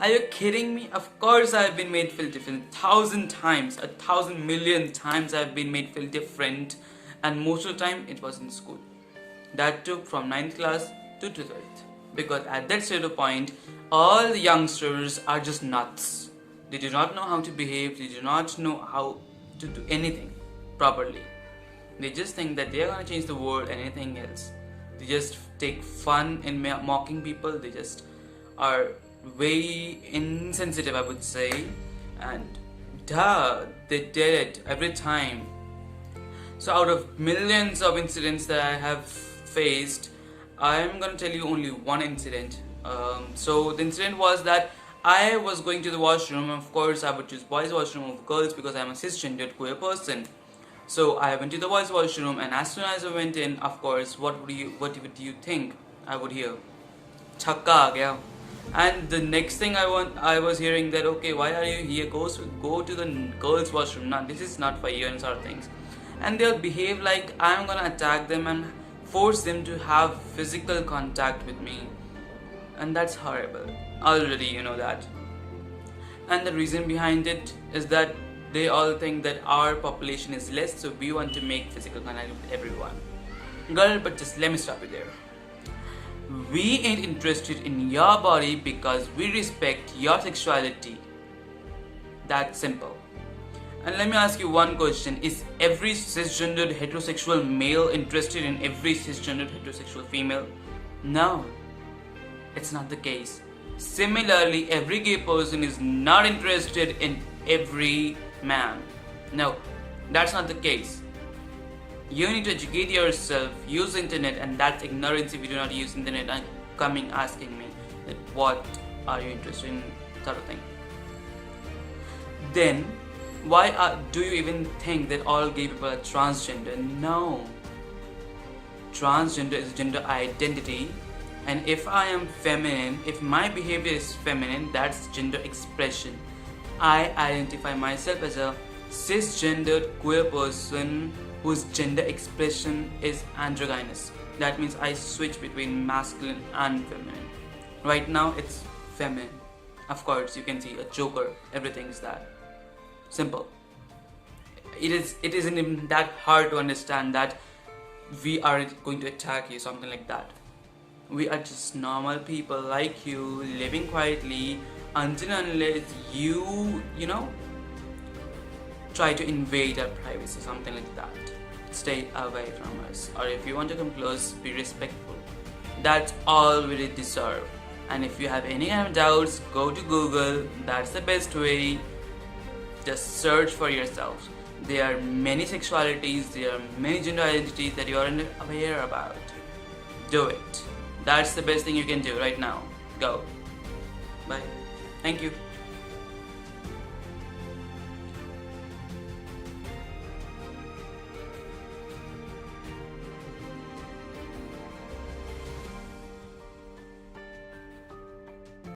Are you kidding me? Of course I've been made feel different 1,000 times, 1,000,000,000 times I've been made feel different, and most of the time it was in school. That too from 9th class to 12th. Because at that state of point, all the youngsters are just nuts. They do not know how to behave, they do not know how to do anything properly. They just think that they are gonna change the world and anything else. They just take fun in mocking people, they just are way insensitive, I would say, and duh, they did it every time. So, out of millions of incidents that I have faced, I'm gonna tell you only one incident. So, the incident was that I was going to the washroom. Of course, I would choose boys' washroom over girls because I'm a cisgendered queer person. So, I went to the boys' washroom, and as soon as I went in, of course, what would you think I would hear? Chakka aa gaya. And the next thing I was hearing that, okay, why are you here? Go to the girls' washroom. Now this is not for you and sort of things. And they'll behave like I'm gonna attack them and force them to have physical contact with me. And that's horrible. Already you know that. And the reason behind it is that they all think that our population is less, so we want to make physical contact with everyone. Girl, but just let me stop you there. We ain't interested in your body because we respect your sexuality. That's simple. And let me ask you one question. Is every cisgendered heterosexual male interested in every cisgendered heterosexual female? No, it's not the case. Similarly, every gay person is not interested in every man. No, that's not the case. You need to educate yourself, use internet, and that's ignorance if you do not use internet and coming asking me that what are you interested in, sort of thing. Then why do you even think that all gay people are transgender? No. Transgender is gender identity, and if I am feminine, if my behavior is feminine, that's gender expression. I identify myself as a cisgendered queer person whose gender expression is androgynous. That means I switch between masculine and feminine. Right now it's feminine. Of course, you can see a joker, everything is that. Simple. It isn't even that hard to understand that we are going to attack you, something like that. We are just normal people like you, living quietly until unless you try to invade our privacy, something like that. Stay away from us. Or if you want to come close, be respectful. That's all we really deserve. And if you have any kind of doubts, go to Google. That's the best way. Just search for yourself. There are many sexualities, there are many gender identities that you aren't aware about. Do it. That's the best thing you can do right now. Go. Bye. Thank you.